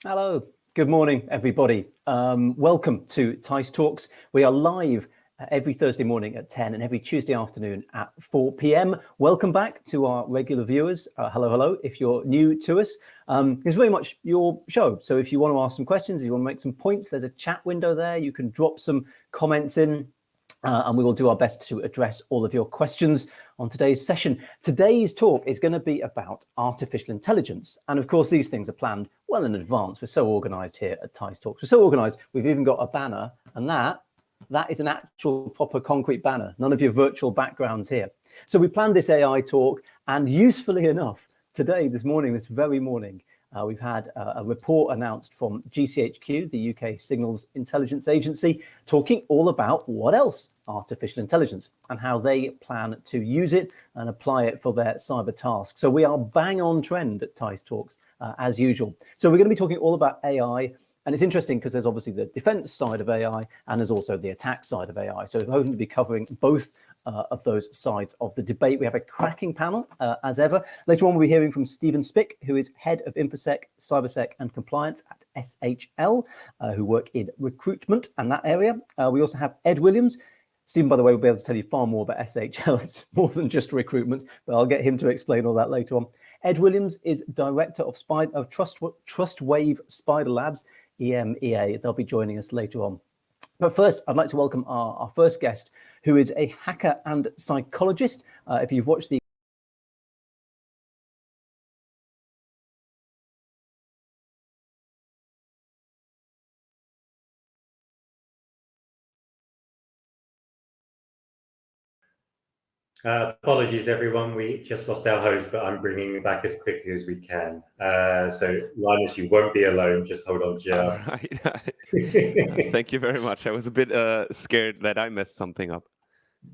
Hello, good morning, everybody. Welcome to teissTalks. We are live every Thursday morning at 10 and every Tuesday afternoon at 4 p.m. Welcome back to our regular viewers. Hello. If you're new to us, it's very much your show. So if you want to ask some questions, if you want to make some points, there's a chat window there. You can drop some comments in. And we will do our best to address all of your questions on today's session. Today's talk is going to be about artificial intelligence. And of course, these things are planned well in advance. We're so organized here at teissTalks. We're so organized, we've even got a banner, and that is an actual proper concrete banner. None of your virtual backgrounds here. So we planned this AI talk, and usefully enough, today, this very morning, we've had a report announced from GCHQ, the UK Signals Intelligence Agency, talking all about what else? Artificial intelligence, and how they plan to use it and apply it for their cyber tasks. So we are bang on trend at teissTalks as usual. So we're going to be talking all about AI. And it's interesting because there's obviously the defense side of AI and there's also the attack side of AI. So we're hoping to be covering both of those sides of the debate. We have a cracking panel as ever. Later on, we'll be hearing from Stephen Spick, who is Head of InfoSec, CyberSec and Compliance at SHL, who work in recruitment and that area. We also have Ed Williams. Stephen, by the way, will be able to tell you far more about SHL. It's more than just recruitment, but I'll get him to explain all that later on. Ed Williams is Director of Trustwave Spider Labs, EMEA. They'll be joining us later on. But first, I'd like to welcome our first guest, who is a hacker and psychologist. If you've watched the apologies, everyone. We just lost our host, but I'm bringing him back as quickly as we can. So, Linus, you won't be alone. Just hold on just. All right. Thank you very much. I was a bit scared that I messed something up.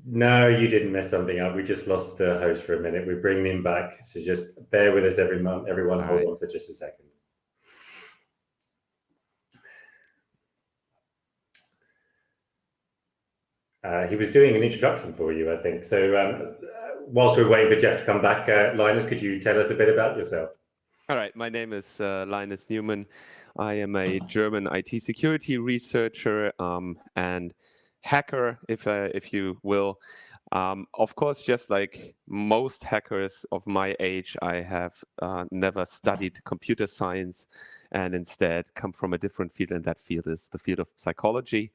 No, you didn't mess something up. We just lost the host for a minute. We're bringing him back. So just bear with us, everyone. Hold on for just a second. He was doing an introduction for you, I think. So whilst we're waiting for Jeff to come back, Linus, could you tell us a bit about yourself? All right. My name is Linus Newman. I am a German IT security researcher and hacker, if you will. Of course, just like most hackers of my age, I have never studied computer science and instead come from a different field, and that field is the field of psychology.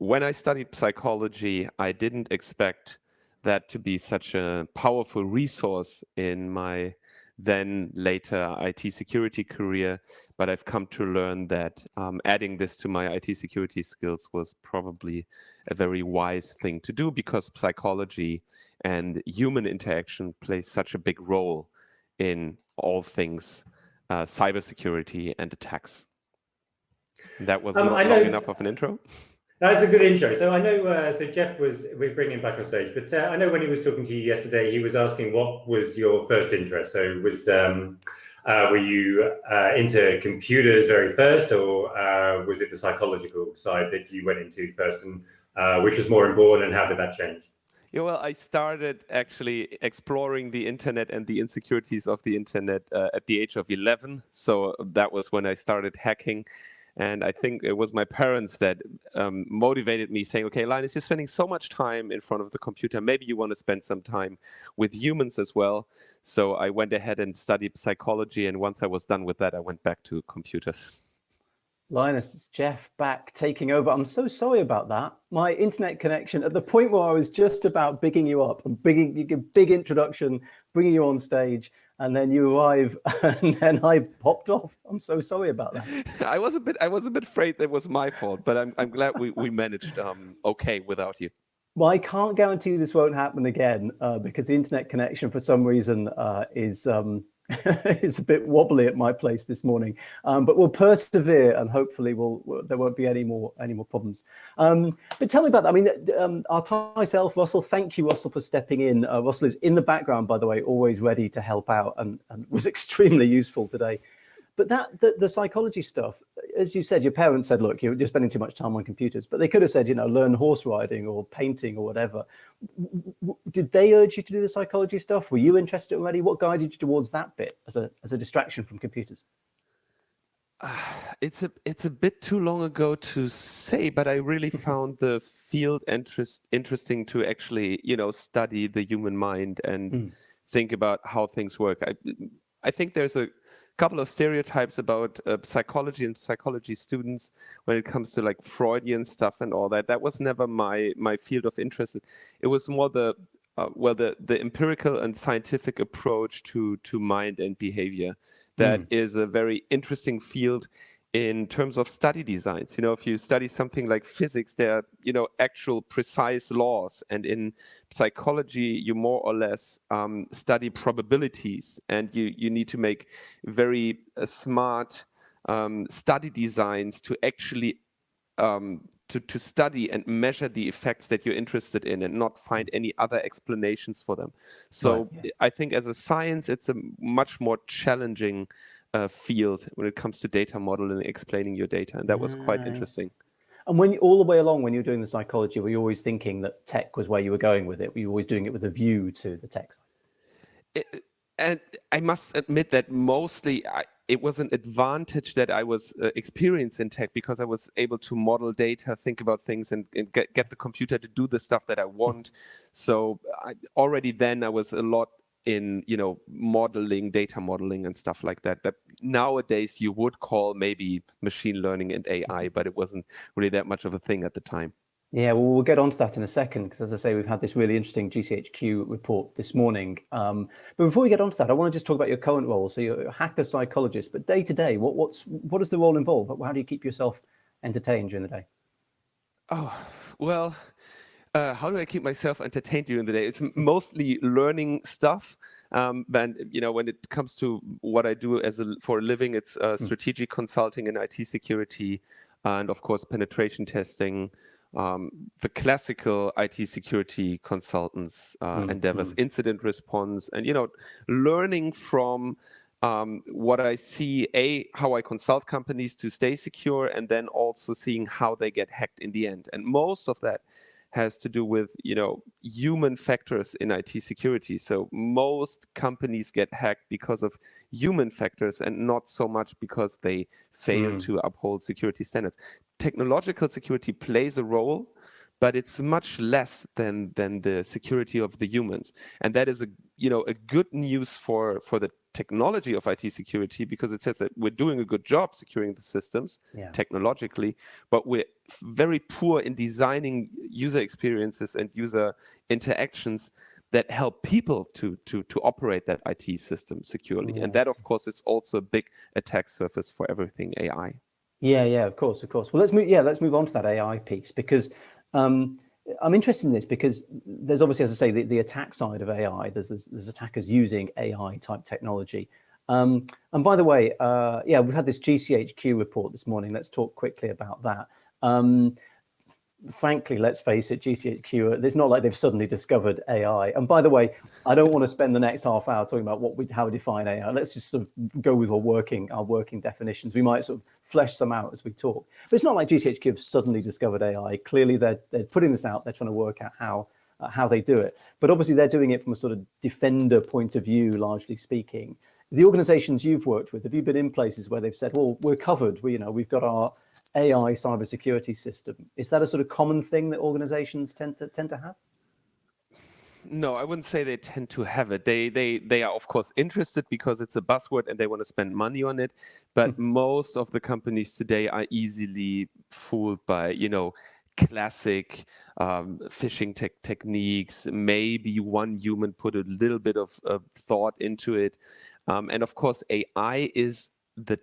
When I studied psychology, I didn't expect that to be such a powerful resource in my then later IT security career, but I've come to learn that adding this to my IT security skills was probably a very wise thing to do, because psychology and human interaction plays such a big role in all things cybersecurity and attacks. That was not long enough of an intro. That's a good intro. So I know, so Jeff we're bringing him back on stage, but I know when he was talking to you yesterday, he was asking what was your first interest. So were you into computers very first, or was it the psychological side that you went into first, and which was more important, and how did that change? Yeah, well, I started actually exploring the internet and the insecurities of the internet at the age of 11. So that was when I started hacking. And I think it was my parents that motivated me, saying, okay, Linus, you're spending so much time in front of the computer. Maybe you want to spend some time with humans as well. So I went ahead and studied psychology. And once I was done with that, I went back to computers. Linus, it's Jeff back taking over. I'm so sorry about that. My internet connection, at the point where I was just about bigging you up and big introduction, bringing you on stage, and then you arrive, and then I popped off. I'm so sorry about that. I was a bit afraid that was my fault, but I'm glad we managed okay without you. Well, I can't guarantee this won't happen again because the internet connection, for some reason, is is a bit wobbly at my place this morning. But we'll persevere, and hopefully there won't be any more problems. But tell me about that. I mean, our Thai self, Russell. Thank you, Russell, for stepping in. Russell is in the background, by the way, always ready to help out, and was extremely useful today. But the psychology stuff, as you said, your parents said, look, you're spending too much time on computers, but they could have said, learn horse riding or painting or whatever. Did they urge you to do the psychology stuff? Were you interested already? What guided you towards that bit as a distraction from computers? It's a bit too long ago to say, but I really found the field interesting to actually, study the human mind and Mm. think about how things work. I think there's a couple of stereotypes about psychology and psychology students when it comes to like Freudian stuff and all that. That was never my field of interest. It was more the empirical and scientific approach to mind and behavior. That is a very interesting field in terms of study designs. If you study something like physics, there are, actual precise laws. And in psychology, you more or less study probabilities. And you need to make very smart study designs to actually to study and measure the effects that you're interested in and not find any other explanations for them. So Right, yeah. I think as a science, it's a much more challenging field when it comes to data modeling and explaining your data. And that was quite interesting. And all the way along, when you were doing the psychology, were you always thinking that tech was where you were going with it? Were you always doing it with a view to the tech side? And I must admit that mostly it was an advantage that I was experienced in tech, because I was able to model data, think about things, and get the computer to do the stuff that I want. So already then I was a lot in modeling, data modeling and stuff like that nowadays you would call maybe machine learning and AI, but it wasn't really that much of a thing at the time. Yeah, well, we'll get onto that in a second, because as I say, we've had this really interesting GCHQ report this morning. But before we get onto that, I want to just talk about your current role. So you're a hacker psychologist, but day to day, what does the role involve? How do you keep yourself entertained during the day? Oh, well, how do I keep myself entertained during the day? It's mostly learning stuff. And when it comes to what I do for a living, it's strategic consulting and IT security, and of course penetration testing, the classical IT security consultants endeavors, incident response, and learning from what I see, how I consult companies to stay secure, and then also seeing how they get hacked in the end. And most of that has to do with human factors in IT security. So most companies get hacked because of human factors and not so much because they fail to uphold security standards. Technological security plays a role, but it's much less than the security of the humans. And that is a good news for the technology of IT security, because it says that we're doing a good job securing the systems technologically, but we're very poor in designing user experiences and user interactions that help people to operate that IT system securely. And that, of course, is also a big attack surface for everything AI. Yeah, of course. Well, let's move on to that AI piece, because I'm interested in this because there's obviously, as I say, the attack side of AI. There's attackers using AI type technology. And by the way, we've had this GCHQ report this morning. Let's talk quickly about that. Frankly, let's face it, GCHQ, it's not like they've suddenly discovered AI. And by the way, I don't want to spend the next half hour talking about how we define AI. Let's just sort of go with our working definitions. We might sort of flesh some out as we talk. But it's not like GCHQ have suddenly discovered AI. Clearly, they're putting this out. They're trying to work out how they do it. But obviously, they're doing it from a sort of defender point of view, largely speaking. The organizations you've worked with, have you been in places where they've said, well, we're covered, we've got our AI cybersecurity system? Is that a sort of common thing that organizations tend to have? No, I wouldn't say they tend to have it. They are, of course, interested because it's a buzzword and they want to spend money on it. But most of the companies today are easily fooled by, classic phishing techniques. Maybe one human put a little bit of thought into it. And of course, AI is the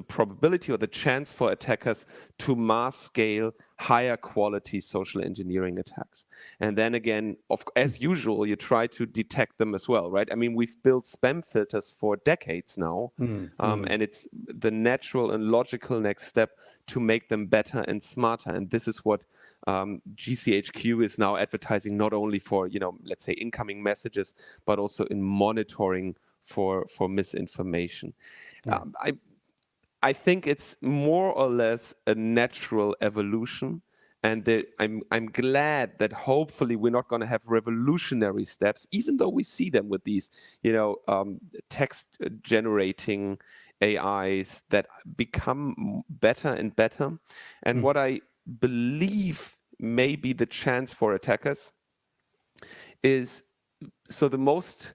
probability or the chance for attackers to mass scale higher quality social engineering attacks. And then again, as usual, you try to detect them as well, right? I mean, we've built spam filters for decades now, and it's the natural and logical next step to make them better and smarter. And this is what GCHQ is now advertising, not only for, let's say incoming messages, but also in monitoring for misinformation. I think it's more or less a natural evolution, and I'm glad that hopefully we're not going to have revolutionary steps, even though we see them with these, text generating AIs that become better and better. And what I believe may be the chance for attackers is, so the most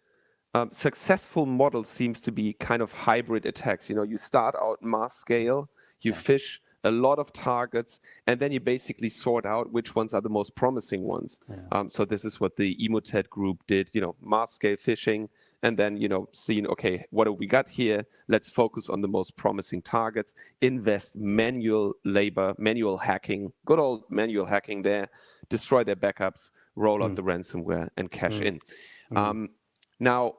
successful model seems to be kind of hybrid attacks. You start out mass scale, you fish a lot of targets, and then you basically sort out which ones are the most promising ones. So this is what the Emotet group did, mass scale fishing, and then, seeing, okay, what have we got here? Let's focus on the most promising targets, invest manual labor, manual hacking, good old manual hacking there, destroy their backups, roll out the ransomware, and cash in. Now,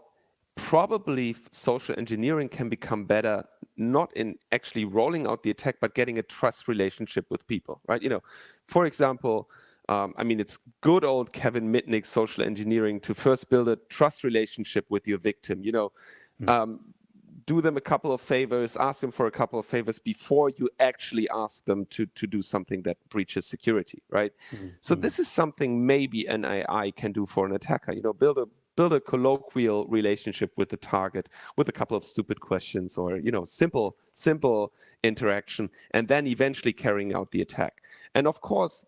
probably social engineering can become better, not in actually rolling out the attack, but getting a trust relationship with people, right? For example, it's good old Kevin Mitnick social engineering to first build a trust relationship with your victim, do them a couple of favors, ask them for a couple of favors before you actually ask them to do something that breaches security, right? So this is something maybe an AI can do for an attacker, build a colloquial relationship with the target with a couple of stupid questions or, simple interaction, and then eventually carrying out the attack. And of course,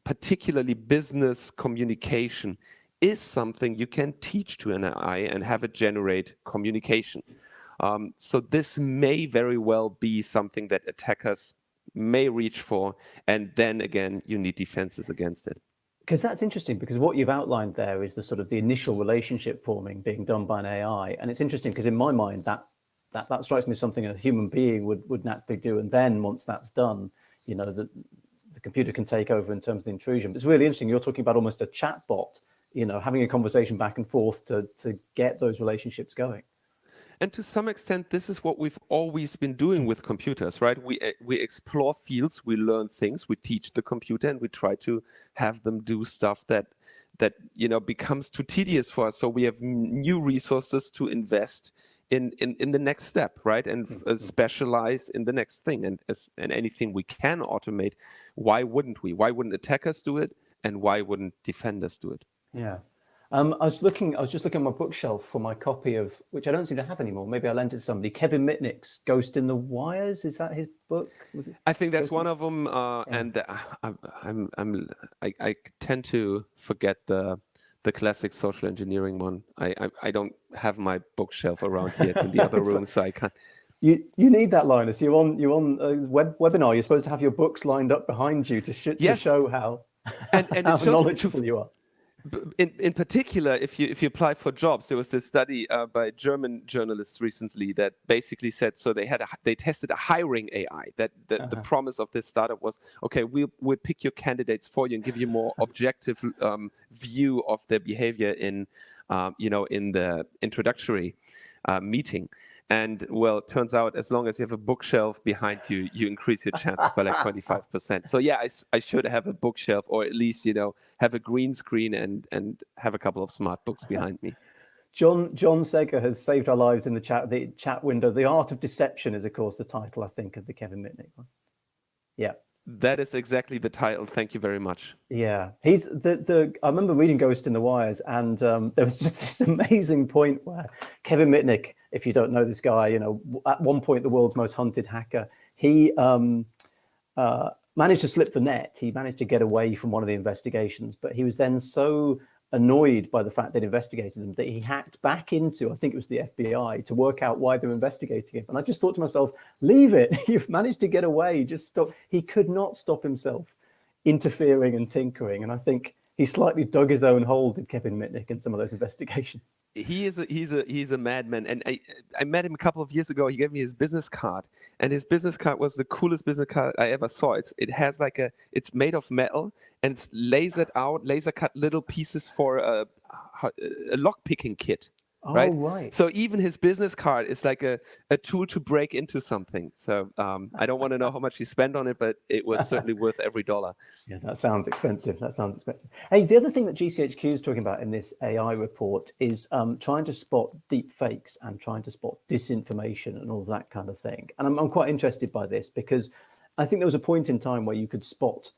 particularly business communication is something you can teach to an AI and have it generate communication. So this may very well be something that attackers may reach for, and then again, you need defenses against it. Because that's interesting, because what you've outlined there is the sort of the initial relationship forming being done by an AI. And it's interesting because in my mind, that strikes me as something a human being would naturally do. And then once that's done, the computer can take over in terms of the intrusion. But it's really interesting. You're talking about almost a chat bot, having a conversation back and forth to get those relationships going. And to some extent, this is what we've always been doing with computers, right? We explore fields, we learn things, we teach the computer, and we try to have them do stuff that becomes too tedious for us. So we have new resources to invest in the next step, right? And specialize in the next thing. And anything we can automate, why wouldn't we? Why wouldn't attackers do it? And why wouldn't defenders do it? Yeah. I was just looking at my bookshelf for my copy of, which I don't seem to have anymore. Maybe I lent it to somebody. Kevin Mitnick's Ghost in the Wires. Is that his book? Was it? I think that's one of them. And I tend to forget the classic social engineering one. I don't have my bookshelf around here. It's in the other room, so I can't. You need that, Linus. You're on a webinar. You're supposed to have your books lined up behind you to show how how knowledgeable you are. In particular, if you apply for jobs, there was this study by German journalists recently that basically said, so they tested a hiring AI. That the promise of this startup was, okay, we'll pick your candidates for you and give you more objective view of their behavior in the introductory meeting. And well, it turns out as long as you have a bookshelf behind you, you increase your chances by like 25%. So yeah, I should have a bookshelf, or at least, have a green screen and have a couple of smart books behind me. John Seger has saved our lives in the chat window. The Art of Deception is, of course, the title, I think, of the Kevin Mitnick one. Yeah. That is exactly the title. Thank you very much. Yeah, he's I remember reading Ghost in the Wires, and there was just this amazing point where Kevin Mitnick, if you don't know this guy, at one point the world's most hunted hacker, he managed to slip the net. He managed to get away from one of the investigations, but he was then so annoyed by the fact they'd investigated him that he hacked back into, I think it was the FBI, to work out why they're investigating him. And I just thought to myself, leave it. You've managed to get away. Just stop. He could not stop himself interfering and tinkering. And I think he slightly dug his own hole, did Kevin Mitnick, in some of those investigations. He's a madman, and I met him a couple of years ago. He gave me his business card, and his business card was the coolest business card I ever saw. It's made of metal, and it's laser cut little pieces for a lock picking kit. Right? Oh, right. So even his business card is like a tool to break into something. So I don't want to know how much he spent on it, but it was certainly worth every dollar. Yeah, that sounds expensive. Hey, the other thing that GCHQ is talking about in this AI report is trying to spot deep fakes and trying to spot disinformation and all that kind of thing. And I'm quite interested by this because I think there was a point in time where you could spot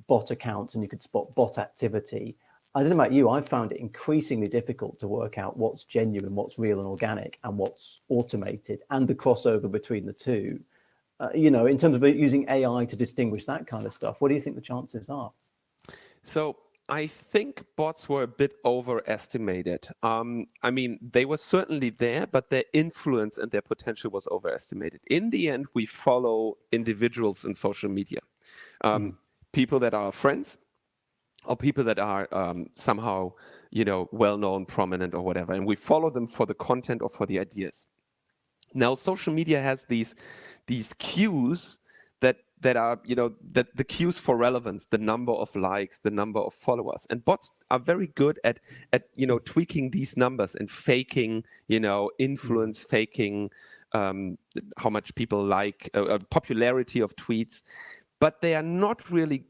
bot accounts and you could spot bot activity. I don't know about you, I've found it increasingly difficult to work out what's genuine, what's real and organic, and what's automated, and the crossover between the two. In terms of using AI to distinguish that kind of stuff, what do you think the chances are? So I think bots were a bit overestimated. I mean, they were certainly there, but their influence and their potential was overestimated. In the end, we follow individuals in social media, people that are friends or people that are somehow, well-known, prominent or whatever. And we follow them for the content or for the ideas. Now, social media has these cues that are, that the cues for relevance, the number of likes, the number of followers. And bots are very good at tweaking these numbers and faking, influence, faking how much people like, popularity of tweets. But they are not really,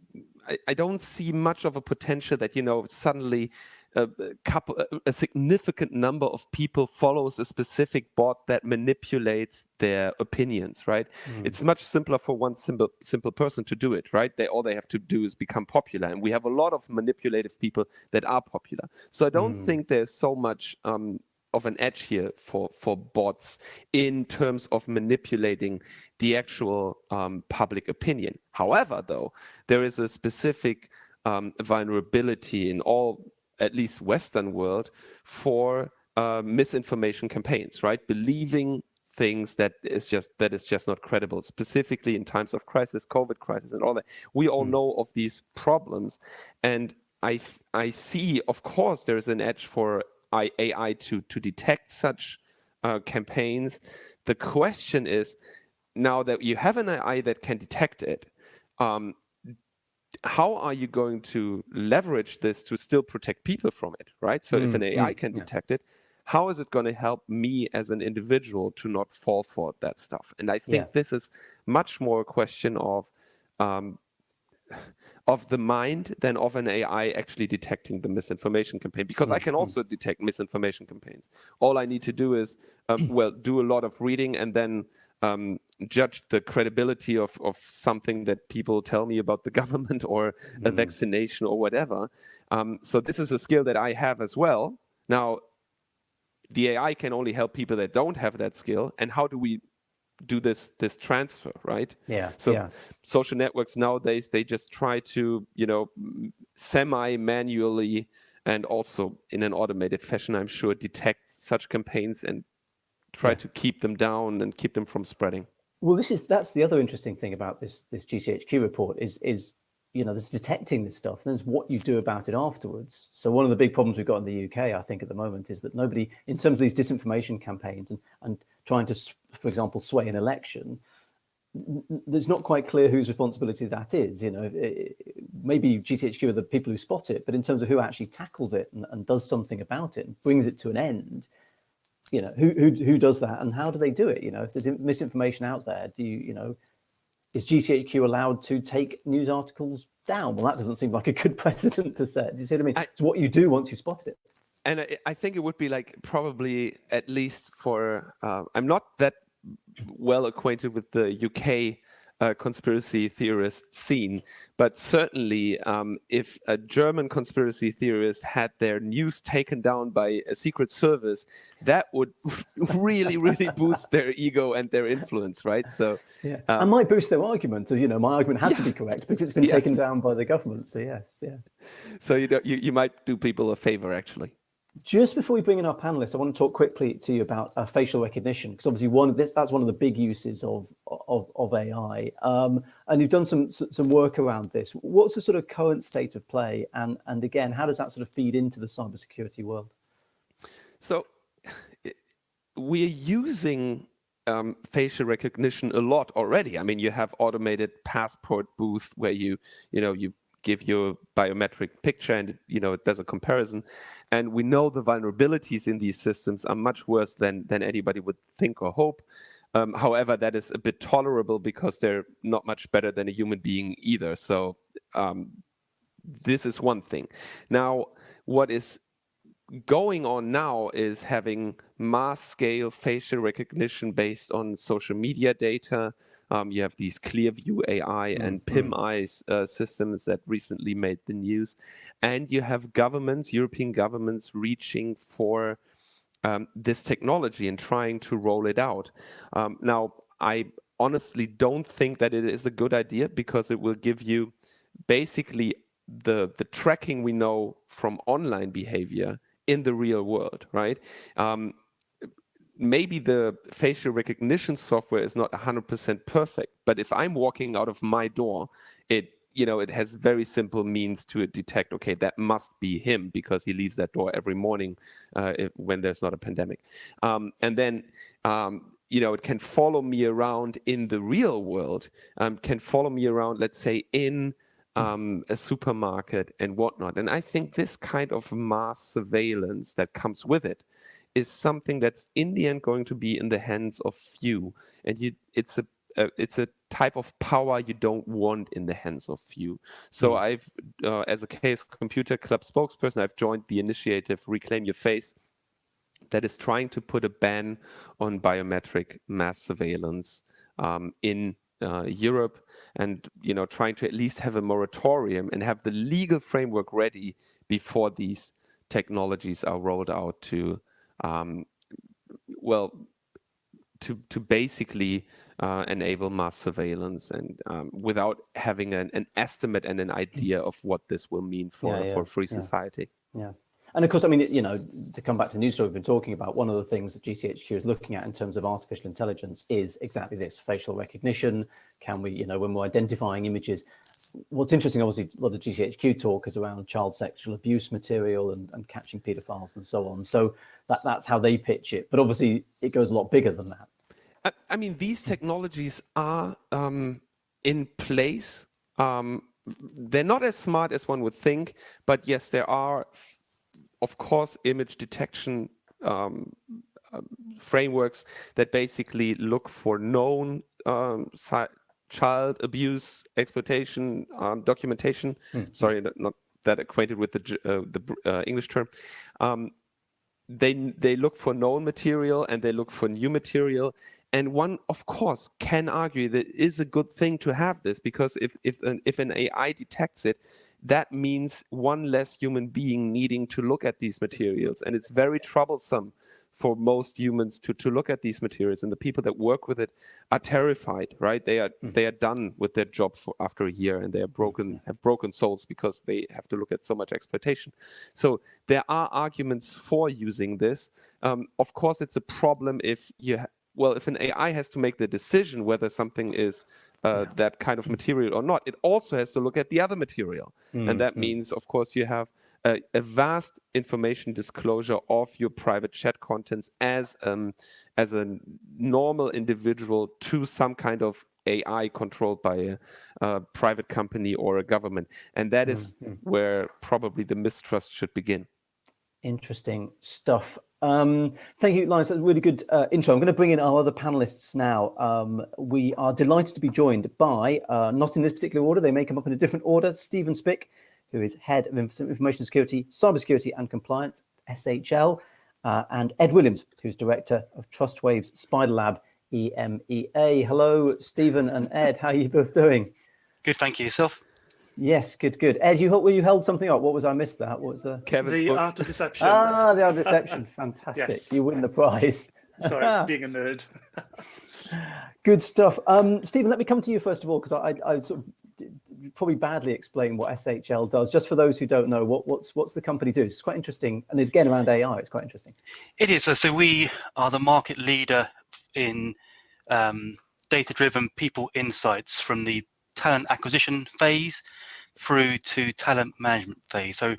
I don't see much of a potential that, suddenly a significant number of people follows a specific bot that manipulates their opinions, right? It's much simpler for one simple person to do it, right? All they have to do is become popular. And we have a lot of manipulative people that are popular. So I don't think there's so much of an edge here for bots in terms of manipulating the actual public opinion. However, though, there is a specific vulnerability in all, at least Western world, for misinformation campaigns, right? Believing things that is just not credible, specifically in times of crisis, COVID crisis and all that. We all know of these problems. And I see, of course, there is an edge for AI to detect such campaigns. The question is, now that you have an AI that can detect it, how are you going to leverage this to still protect people from it, right? So if an AI can detect it, how is it going to help me as an individual to not fall for that stuff? And I think this is much more a question of the mind than of an AI actually detecting the misinformation campaign, because I can also detect misinformation campaigns. All I need to do is, do a lot of reading and then judge the credibility of something that people tell me about the government or a vaccination or whatever. So this is a skill that I have as well. Now, the AI can only help people that don't have that skill. And how do we do this transfer, right? Social networks nowadays, they just try to, semi-manually and also in an automated fashion, I'm sure, detect such campaigns and try to keep them down and keep them from spreading. Well, that's the other interesting thing about this GCHQ report is there's detecting this stuff, and there's what you do about it afterwards. So one of the big problems we've got in the UK, I think, at the moment is that nobody, in terms of these disinformation campaigns and trying to, for example, sway an election, there's not quite clear whose responsibility that is. Maybe GCHQ are the people who spot it, but in terms of who actually tackles it and does something about it and brings it to an end, who does that and how do they do it? If there's misinformation out there, is GCHQ allowed to take news articles down? Well, that doesn't seem like a good precedent to set. Do you see what I mean? It's what you do once you spotted it. And I think it would be probably at least for, I'm not that well acquainted with the UK conspiracy theorist scene, but certainly if a German conspiracy theorist had their news taken down by a secret service, that would really, really boost their ego and their influence, right? So and might boost their argument. My argument has to be correct because it's been taken down by the government. So So you might do people a favor, actually. Just before we bring in our panelists, I want to talk quickly to you about facial recognition, because obviously that's one of the big uses of AI. And you've done some work around this. What's the sort of current state of play? And again, how does that sort of feed into the cybersecurity world? So we're using facial recognition a lot already. I mean, you have automated passport booth where you give your biometric picture and it does a comparison, and we know the vulnerabilities in these systems are much worse than anybody would think or hope. However, that is a bit tolerable because they're not much better than a human being either. So this is one thing. Now, what is going on now is having mass scale facial recognition based on social media data, You have these Clearview AI and PIM-AI systems that recently made the news. And you have governments, European governments, reaching for this technology and trying to roll it out. Now, I honestly don't think that it is a good idea, because it will give you basically the tracking we know from online behavior in the real world, right? Maybe the facial recognition software is not 100% perfect, but if I'm walking out of my door, it has very simple means to detect, okay, that must be him, because he leaves that door every morning when there's not a pandemic. And then, it can follow me around in the real world, can follow me around, let's say, in a supermarket and whatnot. And I think this kind of mass surveillance that comes with it is something that's in the end going to be in the hands of few. And it's a type of power you don't want in the hands of few. So I've, as a Chaos Computer Club spokesperson, I've joined the initiative Reclaim Your Face, that is trying to put a ban on biometric mass surveillance in Europe, and trying to at least have a moratorium and have the legal framework ready before these technologies are rolled out to basically enable mass surveillance, and without having an estimate and an idea of what this will mean for free society. Yeah. And of course, I mean, to come back to the news story we've been talking about, one of the things that GCHQ is looking at in terms of artificial intelligence is exactly this: facial recognition. Can we, when we're identifying images, what's interesting, obviously, a lot of GCHQ talk is around child sexual abuse material and catching paedophiles and so on. So that's how they pitch it. But obviously, it goes a lot bigger than that. I mean, these technologies are in place. They're not as smart as one would think, but yes, there are, of course, image detection frameworks that basically look for known child abuse, exploitation, documentation. Sorry, not that acquainted with the English term. They look for known material and they look for new material. And one, of course, can argue that it is a good thing to have this, because if an AI detects it, that means one less human being needing to look at these materials. And it's very troublesome for most humans to look at these materials, and the people that work with it are terrified, right? They are done with their job after a year, and they are have broken souls because they have to look at so much exploitation. So there are arguments for using this. Of course, it's a problem if if an AI has to make the decision whether something is that kind of material or not. It also has to look at the other material, and that means, of course, you have a vast information disclosure of your private chat contents as a normal individual to some kind of AI controlled by a private company or a government. And that is where probably the mistrust should begin. Interesting stuff. Thank you, Linus. That's a really good intro. I'm going to bring in our other panelists now. We are delighted to be joined by, not in this particular order, they may come up in a different order, Stephen Spick, who is Head of Information Security, Cybersecurity and Compliance, SHL, and Ed Williams, who's Director of TrustWave's Spider Lab, EMEA. Hello, Stephen and Ed. How are you both doing? Good, thank you. Yourself? Yes, good. Ed, you held something up. What was I missed that? What was Kevin's the book. Art of Deception. The Art of Deception. Fantastic. Yes. You win the prize. Sorry, being a nerd. Good stuff. Stephen, let me come to you first of all, because I sort of probably badly explain what SHL does. Just for those who don't know, what's the company do? It's quite interesting, and again around AI, it's quite interesting. It is. So we are the market leader in data-driven people insights from the talent acquisition phase through to talent management phase. So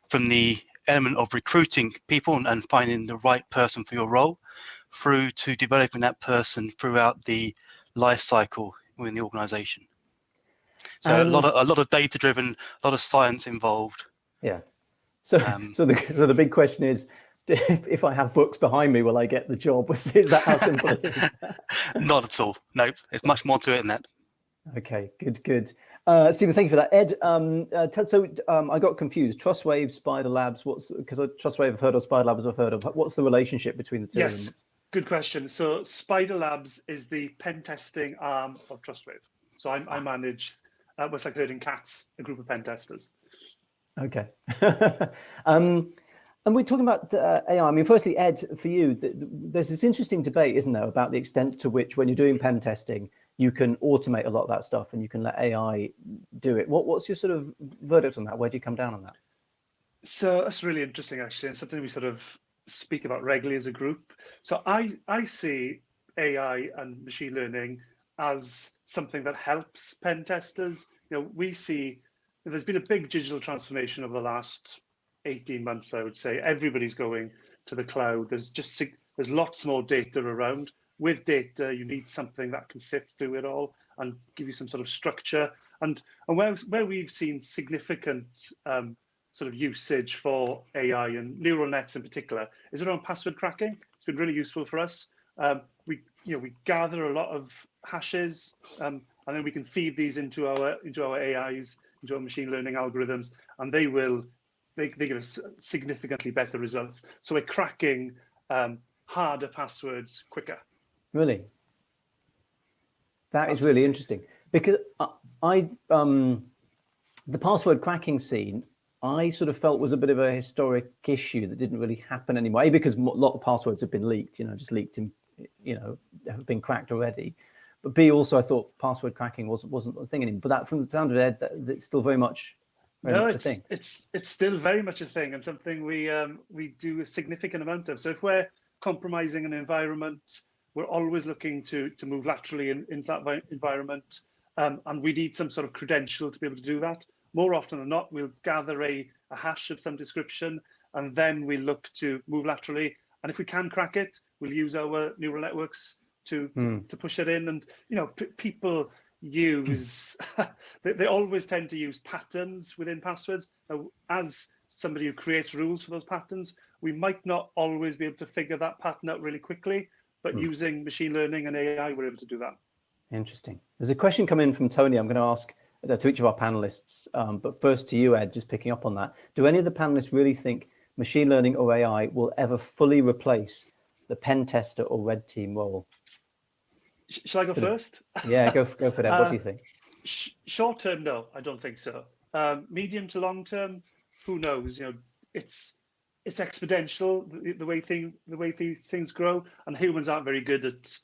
from the element of recruiting people and finding the right person for your role, through to developing that person throughout the life cycle within the organization. So a lot of data driven, a lot of science involved. Yeah. So the big question is, if I have books behind me, will I get the job? Is that how simple it is? Not at all. No, there's much more to it than that. Okay, good. Stephen, thank you for that. Ed, I got confused. TrustWave, Spider Labs, because TrustWave I've heard of, Spider Labs I've heard of. What's the relationship between the two? Yes, Good question. So Spider Labs is the pen testing arm of TrustWave. So I manage what's like herding cats, a group of pen testers. Okay. And we're talking about AI. I mean, firstly, Ed, for you, there's this interesting debate, isn't there, about the extent to which, when you're doing pen testing, you can automate a lot of that stuff and you can let AI do it. What's your sort of verdict on that? Where do you come down on that? So that's really interesting, actually, and something we sort of speak about regularly as a group. So I see AI and machine learning as something that helps pen testers. We see there's been a big digital transformation over the last 18 months, I would say. Everybody's going to the cloud. There's lots more data around. With data, you need something that can sift through it all and give you some sort of structure. And where we've seen significant sort of usage for AI and neural nets in particular is around password cracking. It's been really useful for us. We gather a lot of hashes, and then we can feed these into our AIs, into our machine learning algorithms, and they give us significantly better results. So we're cracking harder passwords quicker. Really? That is really interesting, because the password cracking scene, I sort of felt was a bit of a historic issue that didn't really happen anymore. A, because a lot of passwords have been leaked, just leaked and, have been cracked already. But B, also I thought password cracking wasn't a thing anymore. But that, from the sound of it, it's still very much a thing. It's still very much a thing, and something we do a significant amount of. So if we're compromising an environment, we're always looking to move laterally into that environment, and we need some sort of credential to be able to do that. More often than not, we'll gather a hash of some description, and then we look to move laterally. And if we can crack it, we'll use our neural networks to push it in. And people use they always tend to use patterns within passwords. Now, as somebody who creates rules for those patterns, we might not always be able to figure that pattern out really quickly, but using machine learning and AI, we're able to do that. Interesting. There's a question coming in from Tony. I'm going to ask to each of our panelists, but first to you, Ed, just picking up on that. Do any of the panelists really think machine learning or AI will ever fully replace the pen tester or red team role? Shall I go first? Yeah, go for it, Ed. What do you think? Short term, no, I don't think so. Medium to long term, who knows? It's exponential the way these things grow, and humans aren't very good at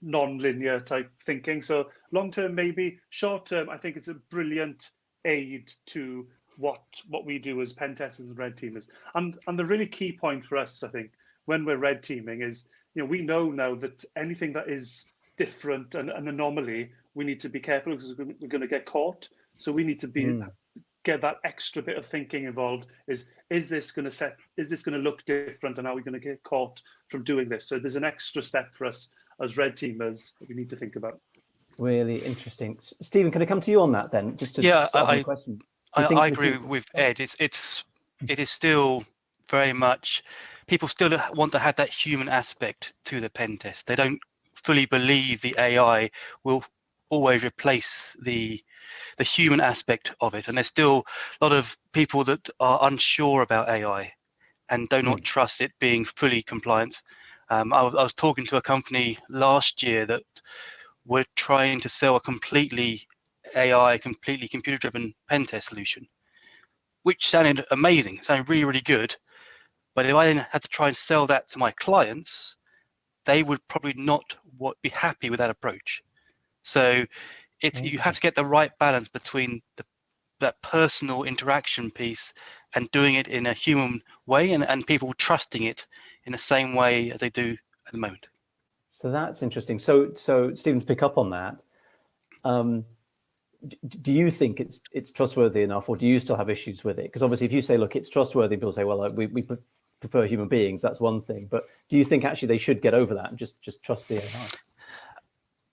non-linear type thinking. So long term, maybe. Short term, I think it's a brilliant aid to what we do as pen testers and red teamers. And the really key point for us, I think, when we're red teaming is, we know now that anything that is different and an anomaly, we need to be careful because we're going to get caught. So we need to get that extra bit of thinking involved. Is this going to look different, and are we going to get caught from doing this? So there's an extra step for us as red teamers that we need to think about. Really interesting. Stephen, can I come to you on that then? Just to start on the question. I agree with Ed. It is still very much, people still want to have that human aspect to the pen test. They don't fully believe the AI will always replace the human aspect of it. And there's still a lot of people that are unsure about AI and do not trust it being fully compliant. I was talking to a company last year that were trying to sell a completely AI, completely computer-driven pen test solution, which sounded amazing. It sounded really, really good. But if I then had to try and sell that to my clients, they would probably not be happy with that approach. So you have to get the right balance between that personal interaction piece and doing it in a human way, and people trusting it in the same way as they do at the moment. So that's interesting. So Stephen, to pick up on that, do you think it's trustworthy enough, or do you still have issues with it? Because obviously, if you say, look, it's trustworthy, people say, well, we prefer human beings. That's one thing. But do you think actually they should get over that and just trust the AI?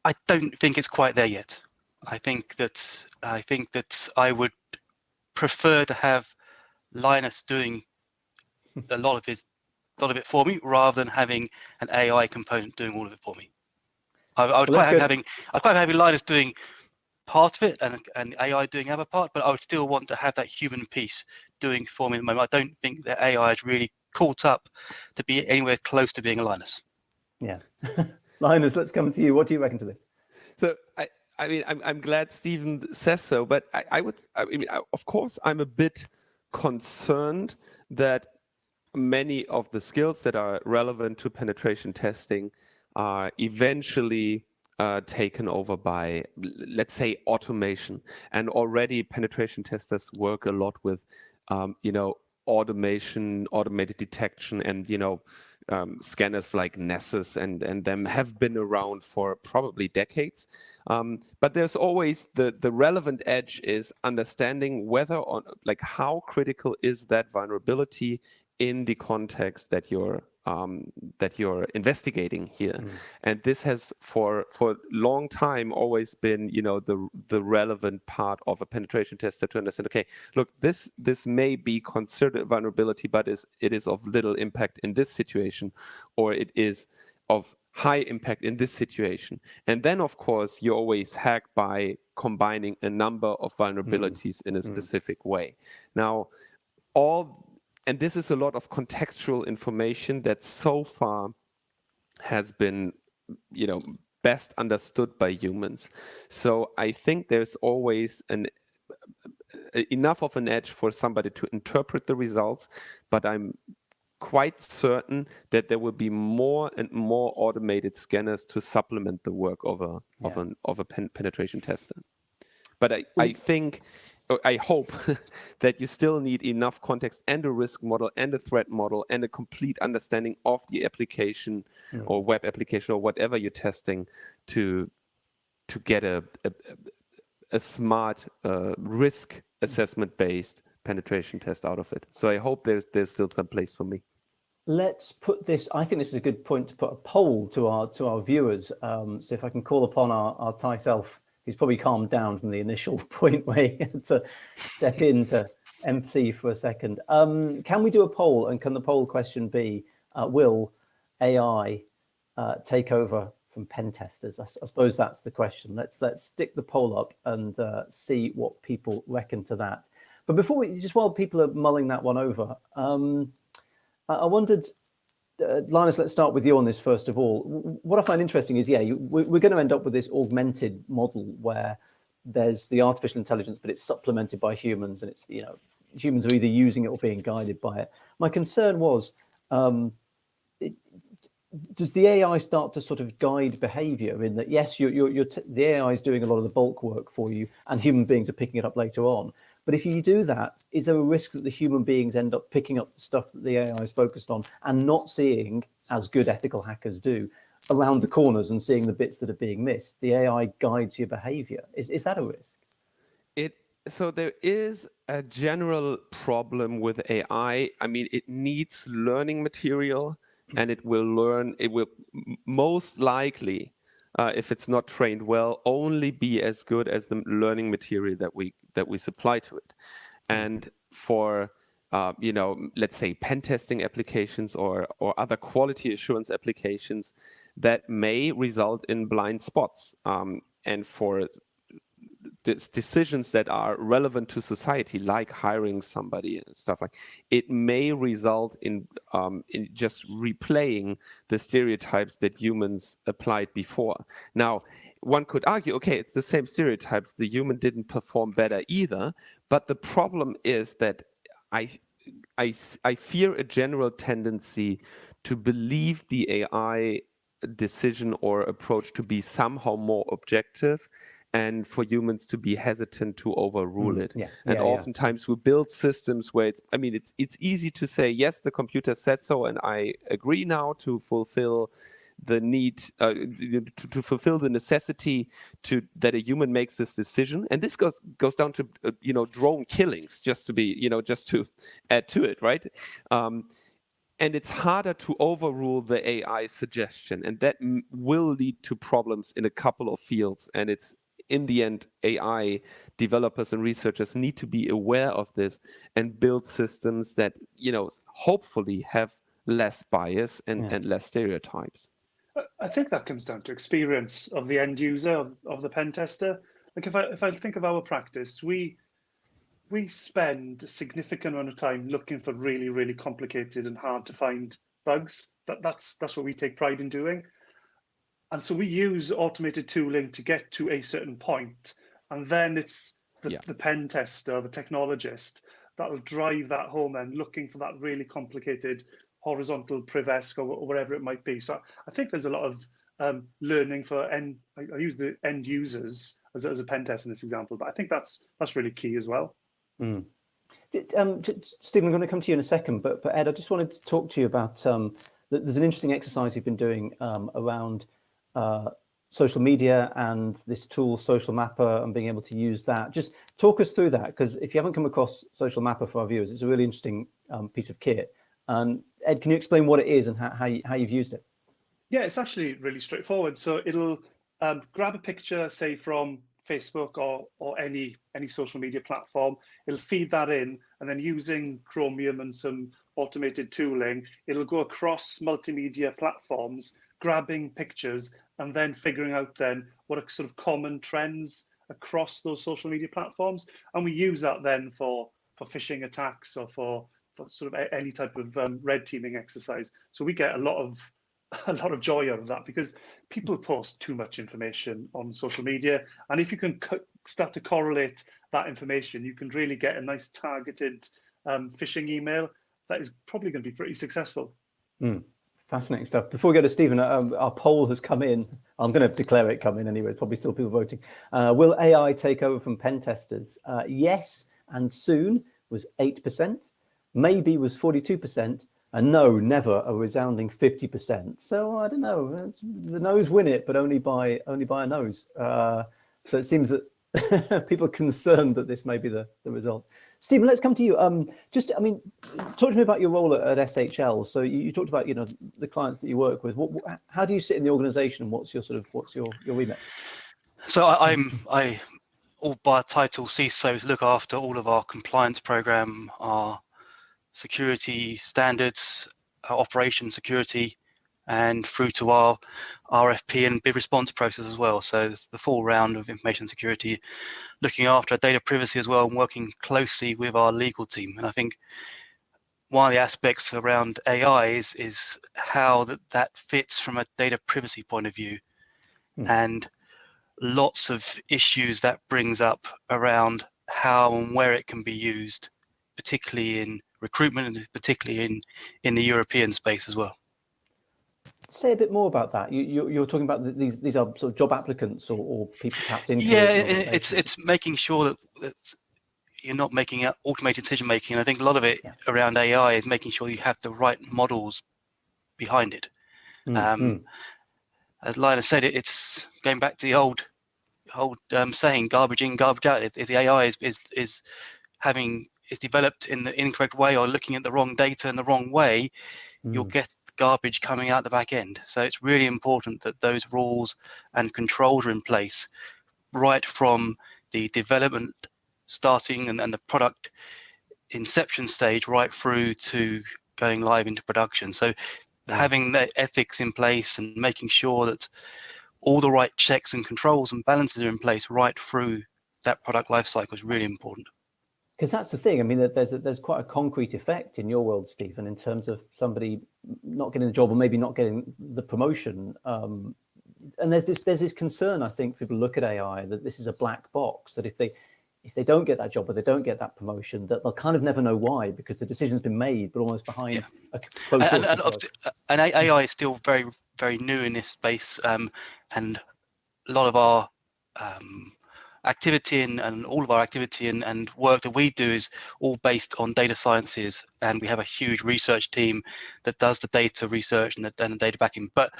I don't think it's quite there yet. I think that I would prefer to have Linus doing a lot of it for me, rather than having an AI component doing all of it for me. I would quite have having Linus doing part of it and AI doing the other part, but I would still want to have that human piece doing for me at the moment. I don't think that AI is really caught up to be anywhere close to being a Linus. Yeah. Linus, let's come to you. What do you reckon to this? So I mean, I'm glad Stephen says so, but of course, I'm a bit concerned that many of the skills that are relevant to penetration testing are eventually taken over by, let's say, automation. And already penetration testers work a lot with, automation, automated detection, and scanners like Nessus and them have been around for probably decades. But there's always the relevant edge is understanding whether or like how critical is that vulnerability in the context that you're investigating here. And this has for a long time always been the relevant part of a penetration tester to understand, okay, look, this may be considered a vulnerability, but it is of little impact in this situation, or it is of high impact in this situation. And then of course you always hack by combining a number of vulnerabilities in a specific way. Now and this is a lot of contextual information that so far has been, best understood by humans. So I think there's always enough of an edge for somebody to interpret the results, but I'm quite certain that there will be more and more automated scanners to supplement the work of a penetration tester. But I hope that you still need enough context and a risk model and a threat model and a complete understanding of the application or web application or whatever you're testing to get a smart risk assessment based penetration test out of it. So I hope there's still some place for me. Let's put this. I think this is a good point to put a poll to our viewers. So if I can call upon our Thai self, who's probably calmed down from the initial point where he had to step into MC for a second. Can we do a poll? And can the poll question be, will AI take over from pen testers? I suppose that's the question. Let's stick the poll up and see what people reckon to that. But while people are mulling that one over, I wondered, Linus, let's start with you on this first of all. What I find interesting is, we're going to end up with this augmented model where there's the artificial intelligence, but it's supplemented by humans, and it's humans are either using it or being guided by it. My concern was, does the AI start to sort of guide behavior in that, yes, the AI is doing a lot of the bulk work for you, and human beings are picking it up later on. But if you do that, is there a risk that the human beings end up picking up the stuff that the AI is focused on and not seeing, as good ethical hackers do, around the corners and seeing the bits that are being missed? The AI guides your behavior. Is that a risk? So there is a general problem with AI. I mean, it needs learning material, and it will most likely, if it's not trained well, only be as good as the learning material that we supply to it. And for let's say pen testing applications or other quality assurance applications, that may result in blind spots. And for decisions that are relevant to society, like hiring somebody and stuff like, it may result in just replaying the stereotypes that humans applied before. Now, one could argue, okay, it's the same stereotypes. The human didn't perform better either. But the problem is that I fear a general tendency to believe the AI decision or approach to be somehow more objective, and for humans to be hesitant to overrule it. Oftentimes we build systems where it's easy to say, yes, the computer said so, and I agree now to fulfill the need, to fulfill the necessity that a human makes this decision. And this goes down to drone killings, just to add to it, right? And it's harder to overrule the AI suggestion, and that will lead to problems in a couple of fields. And it's, in the end, AI developers and researchers need to be aware of this and build systems that, hopefully have less bias and less stereotypes. I think that comes down to experience of the end user, of the pen tester. Like if I think of our practice, we spend a significant amount of time looking for really, really complicated and hard to find bugs. That's what we take pride in doing. And so we use automated tooling to get to a certain point, and then it's the pen tester, the technologist, that will drive that home and looking for that really complicated horizontal privesc or whatever it might be. So I think there's a lot of learning for I use the end users as a pen test in this example, but I think that's really key as well. Mm. Stephen, I'm going to come to you in a second, but Ed, I just wanted to talk to you about there's an interesting exercise you've been doing around social media and this tool, Social Mapper, and being able to use that. Just talk us through that, because if you haven't come across Social Mapper for our viewers, it's a really interesting piece of kit. And Ed, can you explain what it is and how you've used it? Yeah, it's actually really straightforward. So it'll grab a picture, say from Facebook or any social media platform. It'll feed that in, and then using Chromium and some automated tooling, it'll go across multimedia platforms, grabbing pictures, and then figuring out then what are sort of common trends across those social media platforms. And we use that then for phishing attacks or for sort of any type of red teaming exercise. So we get a lot of joy out of that, because people post too much information on social media, and if you can start to correlate that information, you can really get a nice targeted phishing email that is probably going to be pretty successful. Fascinating stuff. Before we go to Stephen, our poll has come in. I'm going to declare it come in anyway. Probably still people voting. Will AI take over from pen testers? Yes, and soon was 8%. Maybe was 42%. And no, never, a resounding 50%. So I don't know. The no's win it, but only by a nose. So it seems that people are concerned that this may be the result. Stephen, let's come to you. Talk to me about your role at SHL. So you talked about the clients that you work with. How do you sit in the organisation, and what's your remit? So I all by title CISO, look after all of our compliance program, our security standards, operation security, and through to our RFP and bid response process as well. So the full round of information security, looking after data privacy as well, and working closely with our legal team. And I think one of the aspects around AI is how that fits from a data privacy point of view, and lots of issues that brings up around how and where it can be used, particularly in recruitment and particularly in the European space as well. Say a bit more about that. You're talking about these are sort of job applicants or people tapped into. Yeah, it's making sure that you're not making automated decision making. And I think a lot of it around AI is making sure you have the right models behind it. As Lina said, it's going back to the old saying, garbage in, garbage out. If the AI is developed in the incorrect way or looking at the wrong data in the wrong way, you'll get garbage coming out the back end. So it's really important that those rules and controls are in place right from the development starting and the product inception stage right through to going live into production. So having the ethics in place and making sure that all the right checks and controls and balances are in place right through that product life cycle is really important. Because that's the thing. I mean, there's quite a concrete effect in your world, Stephen, in terms of somebody not getting the job or maybe not getting the promotion. And there's this concern, I think, people look at AI, that this is a black box, that if they don't get that job or they don't get that promotion, that they'll kind of never know why, because the decision's been made, but almost behind a closed door. And AI is still very, very new in this space, and a lot of our activity and all of our activity and work that we do is all based on data sciences, and we have a huge research team that does the data research and the data backing. But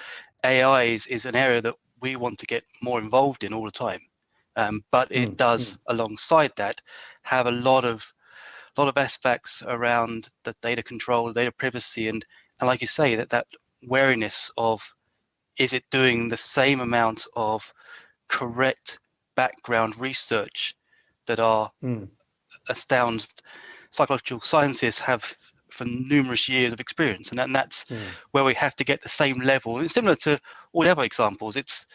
AI is an area that we want to get more involved in all the time. But it does, alongside that, have a lot of aspects around the data control, the data privacy, and like you say, that wariness of, is it doing the same amount of correct background research that our astound psychological scientists have for numerous years of experience, and that's where we have to get the same level. And it's similar to all the other examples. It's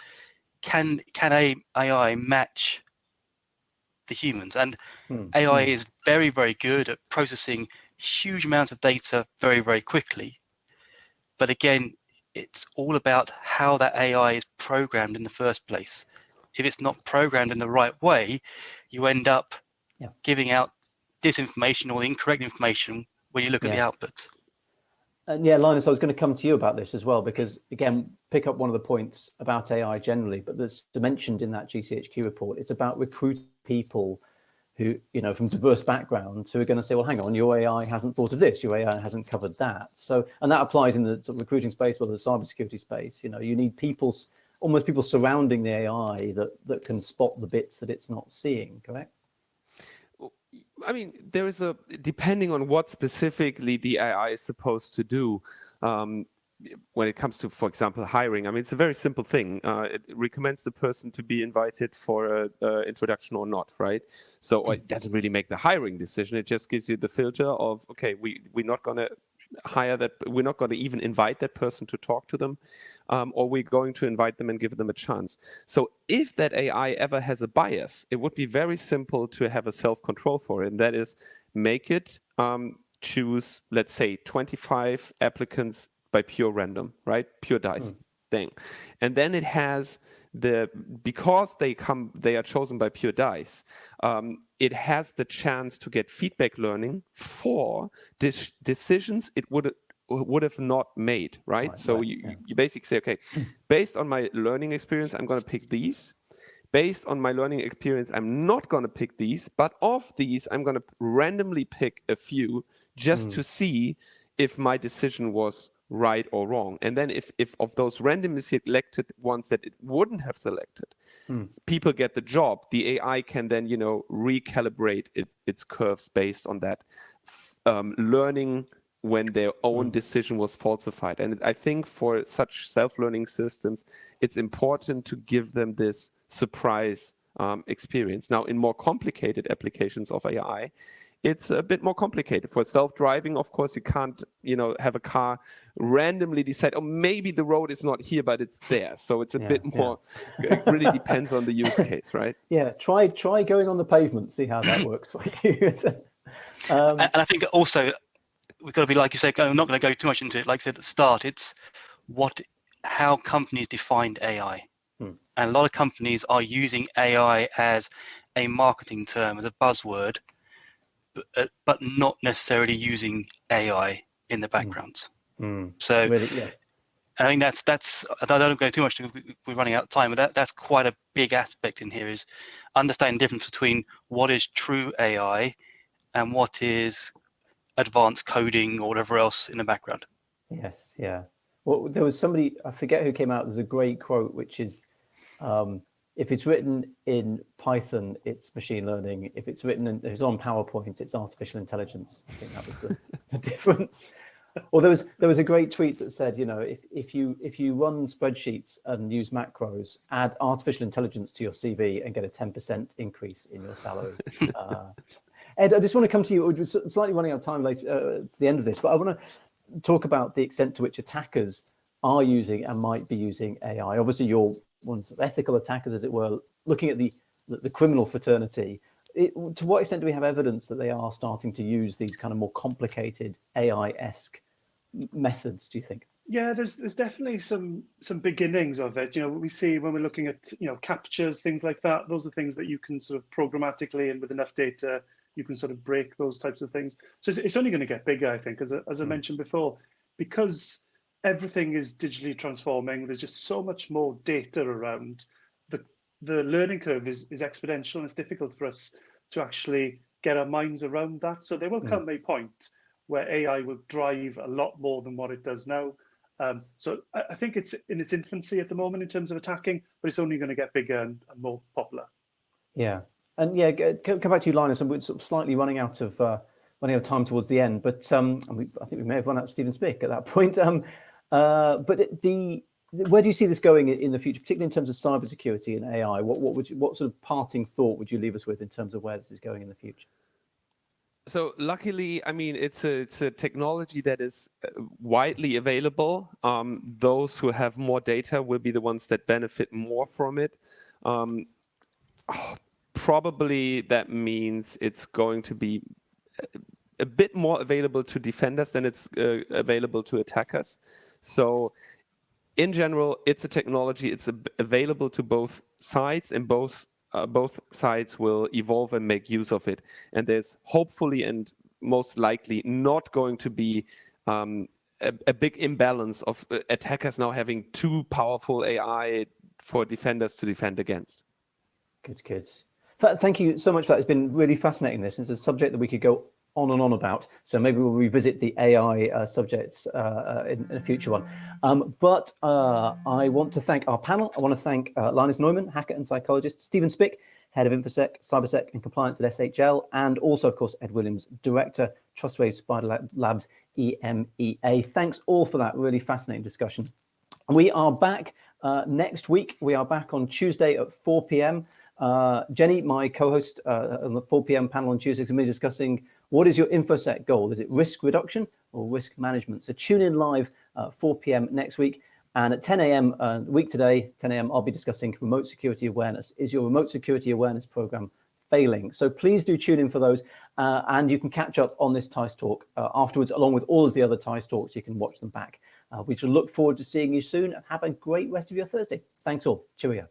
can AI match the humans? And AI is very, very good at processing huge amounts of data very, very quickly. But again, it's all about how that AI is programmed in the first place. If it's not programmed in the right way, you end up giving out disinformation or incorrect information when you look at the output. And yeah, Linus, I was going to come to you about this as well, because again, pick up one of the points about AI generally, but there's mentioned in that GCHQ report, it's about recruiting people who, from diverse backgrounds, who are going to say, well, hang on, your AI hasn't thought of this, your AI hasn't covered that. So, and that applies in the sort of recruiting space, well, the cybersecurity space. You need almost people surrounding the AI that can spot the bits that it's not seeing, correct? I mean, there is depending on what specifically the AI is supposed to do, when it comes to, for example, hiring. I mean, it's a very simple thing. It recommends the person to be invited for an introduction or not, right? So it doesn't really make the hiring decision. It just gives you the filter of, okay, we're not going to hire that, we're not going to even invite that person to talk to them, or we're going to invite them and give them a chance. So if that AI ever has a bias, it would be very simple to have a self-control for it, and that is make it choose, let's say, 25 applicants by pure random, right? Pure dice thing. And then it has because they are chosen by pure dice, it has the chance to get feedback learning for decisions it would have not made, right? So you basically say, okay, based on my learning experience, I'm going to pick these. Based on my learning experience, I'm not going to pick these, but of these, I'm going to randomly pick a few just to see if my decision was right or wrong. And then if of those randomly selected ones that it wouldn't have selected, people get the job, the AI can then, recalibrate its curves based on that, learning when their own decision was falsified. And I think for such self-learning systems, it's important to give them this surprise experience. Now, in more complicated applications of AI, it's a bit more complicated. For self-driving, of course, you can't, have a car randomly decide, oh, maybe the road is not here, but it's there. So it's a bit more, it really depends on the use case, right? Yeah, try going on the pavement, see how that works for you. And I think also, we've got to be, like you say, I'm not going to go too much into it. Like I said at the start, it's how companies defined AI. And a lot of companies are using AI as a marketing term, as a buzzword, but not necessarily using AI in the background. So really, I think that's I don't go too much because we're running out of time, but that's quite a big aspect in here, is understanding the difference between what is true AI and what is advanced coding or whatever else in the background. Yes, yeah. Well, there was somebody, I forget who came out, there's a great quote, which is, if it's written in Python, it's machine learning. If it's it's on PowerPoint, it's artificial intelligence. I think that was the difference. Or there was a great tweet that said, if you run spreadsheets and use macros, add artificial intelligence to your CV and get a 10% increase in your salary. Ed, I just want to come to you. We're slightly running out of time later to the end of this, but I want to talk about the extent to which attackers are using and might be using AI. Obviously, you're ones of ethical attackers, as it were, looking at the criminal fraternity. To what extent do we have evidence that they are starting to use these kind of more complicated AI-esque methods, do you think? Yeah, there's definitely some beginnings of it. We see when we're looking at captures, things like that. Those are things that you can sort of programmatically, and with enough data, you can sort of break those types of things. So it's only going to get bigger, I think, as I mentioned before, because everything is digitally transforming. There's just so much more data around. The learning curve is exponential, and it's difficult for us to actually get our minds around that. So there will come a point where AI will drive a lot more than what it does now. So I think it's in its infancy at the moment in terms of attacking, but it's only going to get bigger and more popular. Yeah, and yeah, come back to you, Linus. And we're sort of slightly running out of time towards the end, but I think we may have run out of Stephen Spick at that point. But where do you see this going in the future, particularly in terms of cybersecurity and AI? What sort of parting thought would you leave us with in terms of where this is going in the future? So luckily, I mean, it's a technology that is widely available. Those who have more data will be the ones that benefit more from it. Probably that means it's going to be a bit more available to defenders than it's available to attackers. So in general, it's a technology. It's available to both sides, and both sides will evolve and make use of it. And there's hopefully and most likely not going to be a big imbalance of attackers now having too powerful AI for defenders to defend against. Good. Thank you so much for that. It's been really fascinating. This is a subject that we could go on and on about. So maybe we'll revisit the AI subjects in a future one. But I want to thank our panel. I want to thank Linus Neumann, hacker and psychologist, Stephen Spick, head of InfoSec, CyberSec and compliance at SHL, and also, of course, Ed Williams, director, Trustwave Spider Labs, EMEA. Thanks all for that really fascinating discussion. We are back next week. We are back on Tuesday at 4 p.m. Jenny, my co-host on the 4 p.m. panel on Tuesday, is going to be discussing what is your InfoSec goal? Is it risk reduction or risk management? So tune in live 4 p.m. next week. And at 10 a.m. Week today, 10 a.m., I'll be discussing remote security awareness. Is your remote security awareness program failing? So please do tune in for those. And you can catch up on this teissTalk afterwards, along with all of the other teissTalks. You can watch them back. We shall look forward to seeing you soon, and have a great rest of your Thursday. Thanks all. Cheerio.